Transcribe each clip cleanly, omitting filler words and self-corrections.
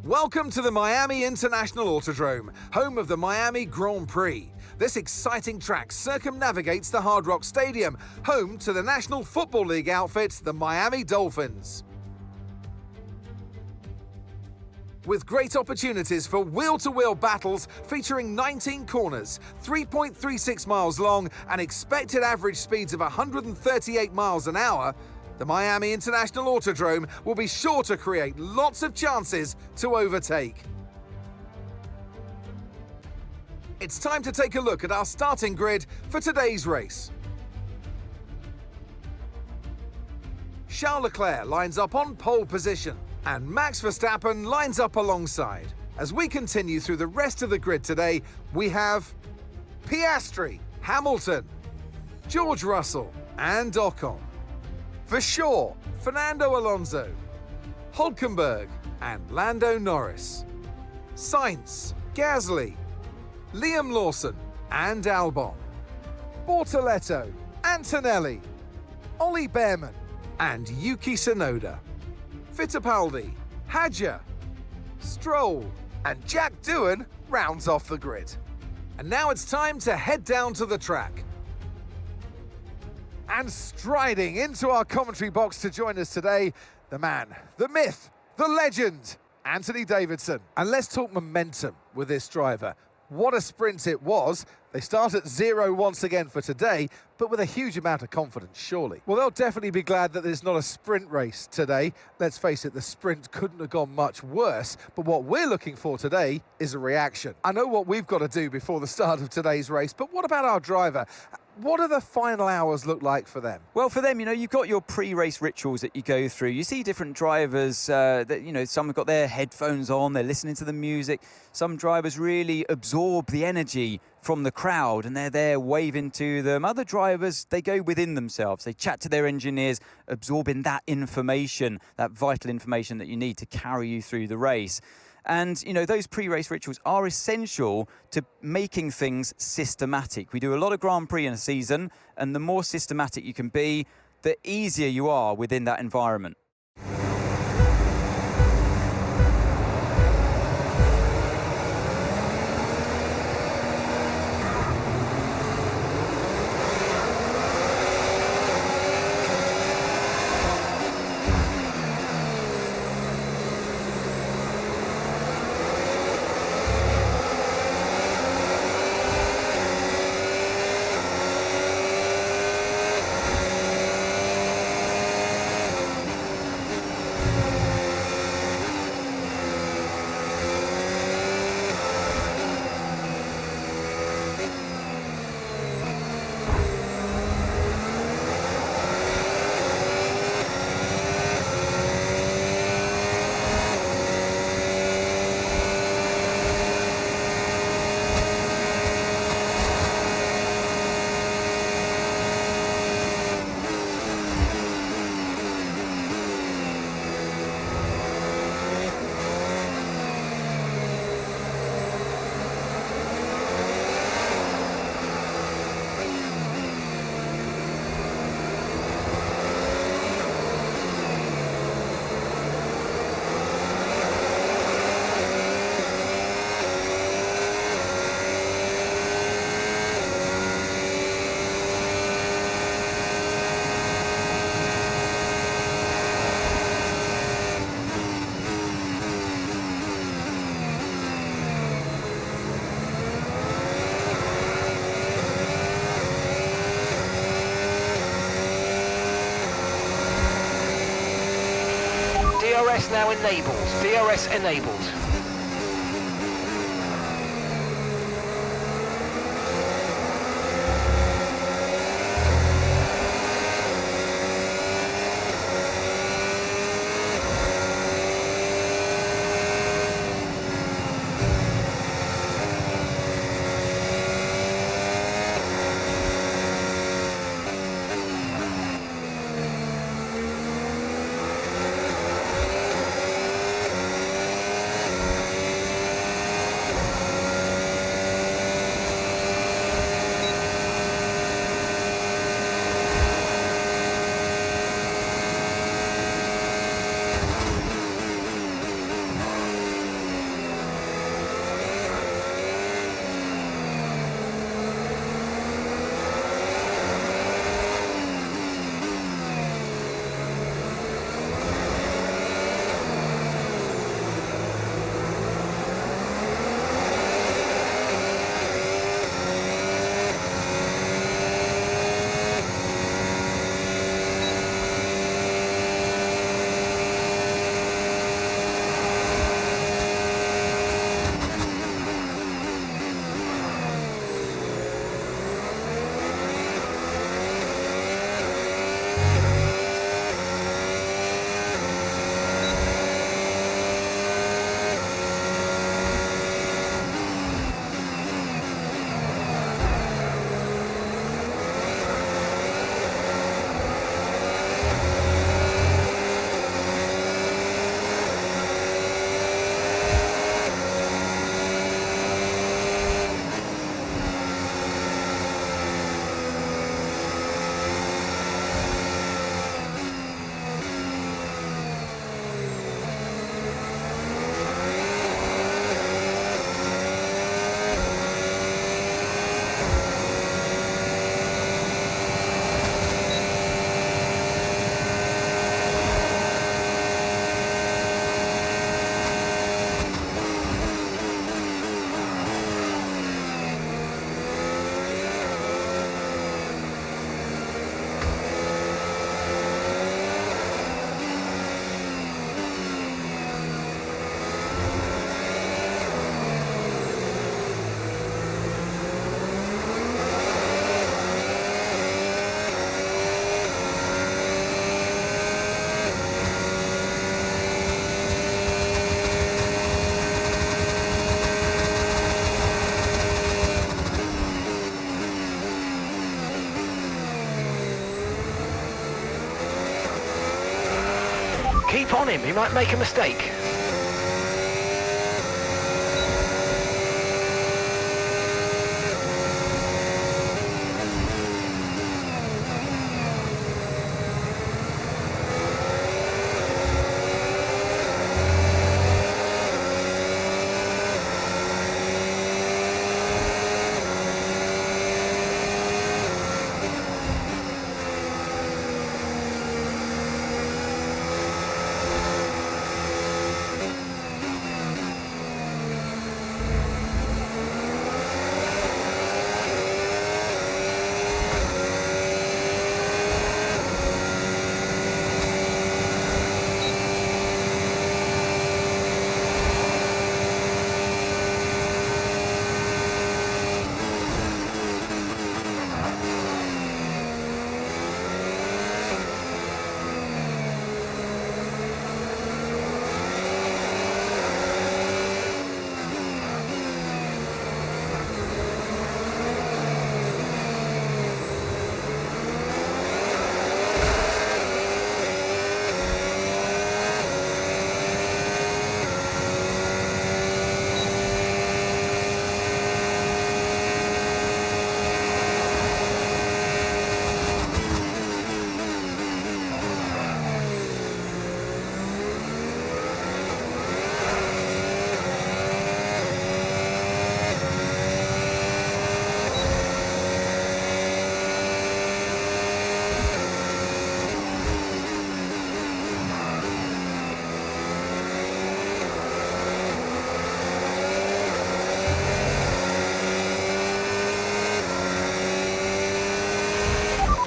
Welcome to the Miami International Autodrome, home of the Miami Grand Prix. This exciting track circumnavigates the Hard Rock Stadium, home to the National Football League outfit, the Miami Dolphins. With great opportunities for wheel-to-wheel battles featuring 19 corners, 3.36 miles long and expected average speeds of 138 miles an hour, the Miami International Autodrome will be sure to create lots of chances to overtake. It's time to take a look at our starting grid for today's race. Charles Leclerc lines up on pole position, and Max Verstappen lines up alongside. As we continue through the rest of the grid today, we have Piastri, Hamilton, George Russell and Ocon, Verschoor, Fernando Alonso, Hülkenberg and Lando Norris, Sainz, Gasly, Liam Lawson and Albon, Bortoleto, Antonelli, Ollie Behrman and Yuki Tsunoda, Fittipaldi, Hadjar, Stroll and Jack Doohan rounds off the grid. And now it's time to head down to the track. And striding into our commentary box to join us today, the man, the myth, the legend, Anthony Davidson. And let's talk momentum with this driver. What a sprint it was. They start at 0 once again for today, but with a huge amount of confidence, surely. Well, they'll definitely be glad that there's not a sprint race today. Let's face it, the sprint couldn't have gone much worse, but what we're looking for today is a reaction. I know what we've got to do before the start of today's race, but what about our driver? What do the final hours look like for them? Well, for them, you've got your pre-race rituals that you go through. You see different drivers that, some have got their headphones on, they're listening to the music. Some drivers really absorb the energy from the crowd and they're there waving to them. Other drivers, they go within themselves. They chat to their engineers, absorbing that information, that vital information that you need to carry you through the race. And, those pre-race rituals are essential to making things systematic. We do a lot of Grand Prix in a season, and the more systematic you can be, the easier you are within that environment. DRS now enabled. DRS enabled. Keep on him, he might make a mistake.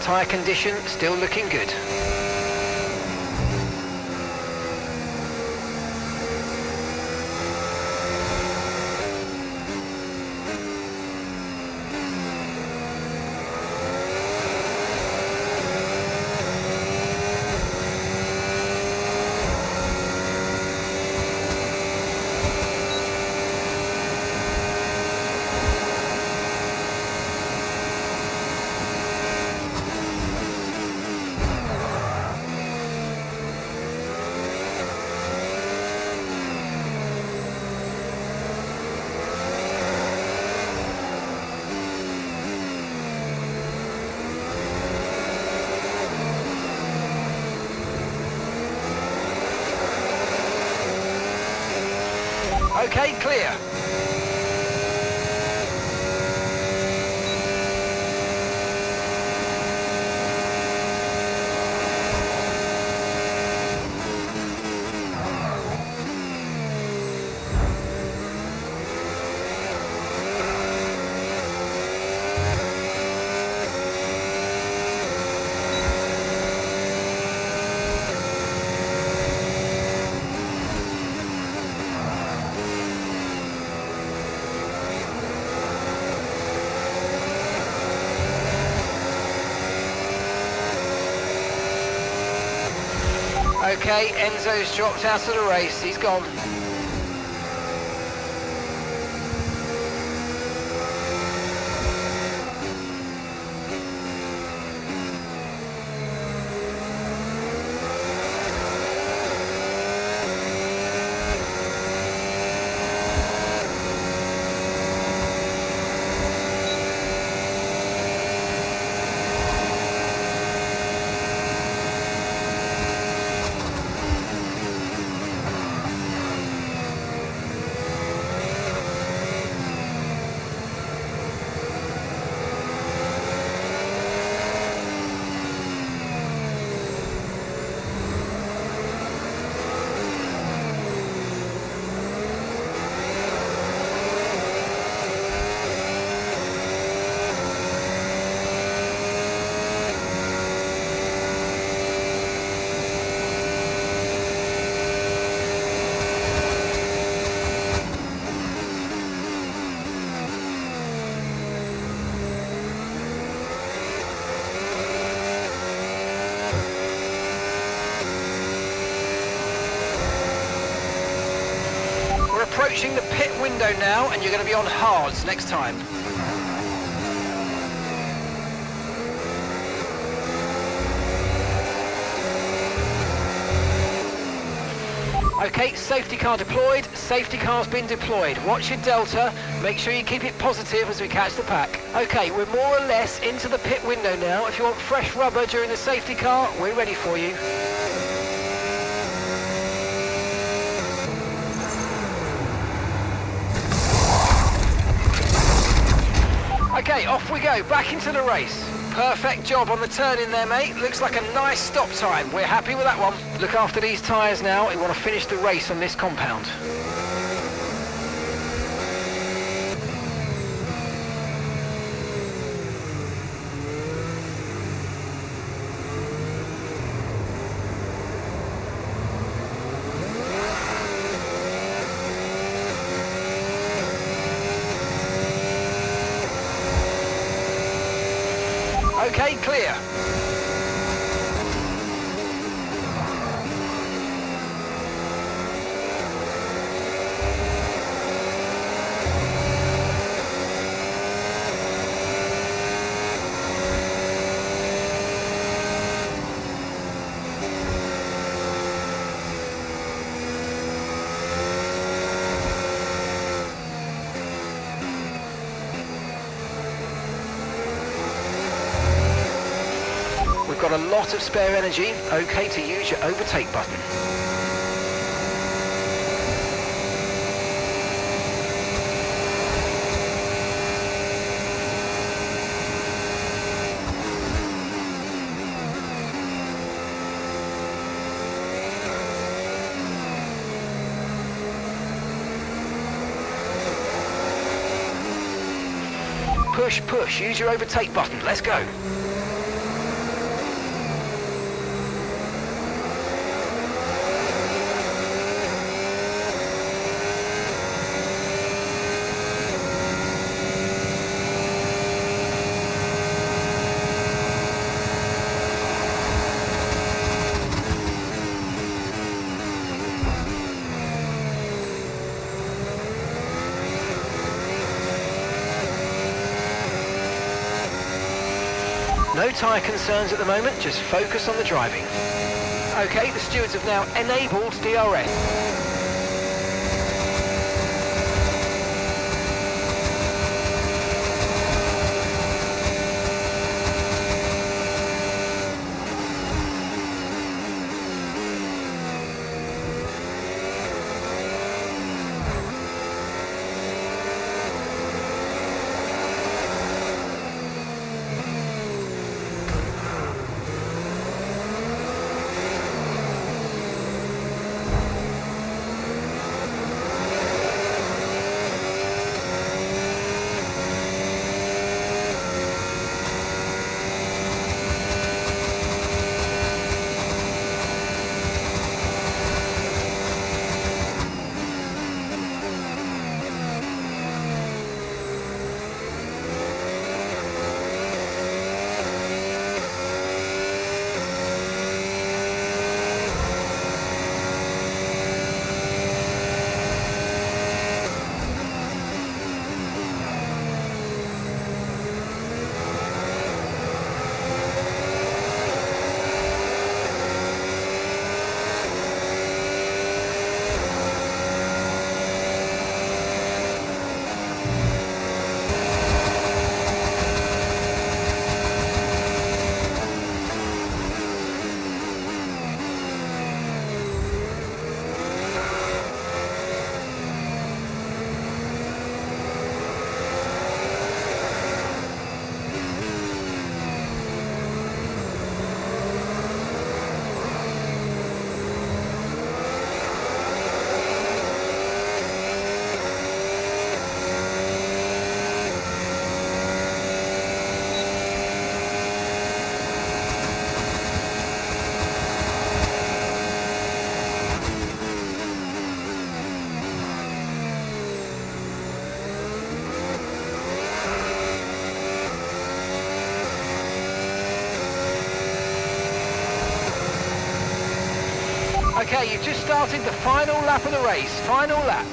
Tyre condition still looking good. Okay, clear. Okay, Enzo's dropped out of the race, he's gone. Approaching the pit window now, and you're going to be on hards next time. Okay, safety car deployed, safety car's been deployed. Watch your delta, make sure you keep it positive as we catch the pack. Okay, we're more or less into the pit window now. If you want fresh rubber during the safety car, we're ready for you. Okay, off we go, back into the race. Perfect job on the turn in there, mate. Looks like a nice stop time. We're happy with that one. Look after these tyres now. We want to finish the race on this compound. Okay, clear. Got a lot of spare energy, okay to use your overtake button. Push, push, use your overtake button, let's go. No tyre concerns at the moment, just focus on the driving. Okay, the stewards have now enabled DRS. Okay, you've just started the final lap of the race. Final lap.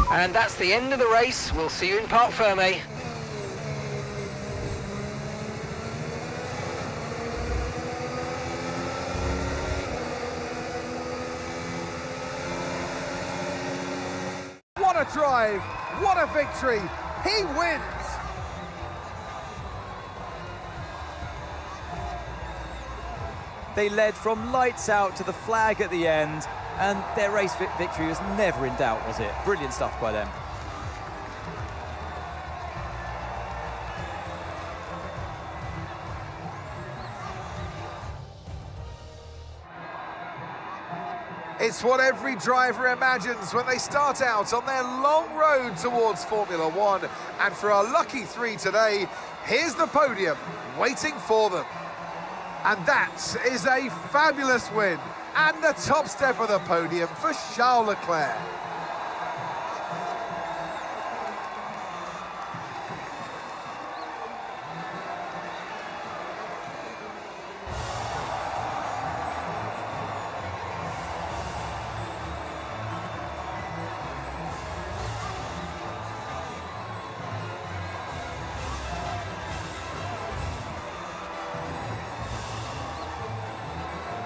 And that's the end of the race. We'll see you in Parc Fermé. What a drive, what a victory, he wins! They led from lights out to the flag at the end, and their race victory was never in doubt, was it? Brilliant stuff by them. It's what every driver imagines when they start out on their long road towards Formula One. And for our lucky three today, here's the podium waiting for them. And that is a fabulous win and the top step of the podium for Charles Leclerc.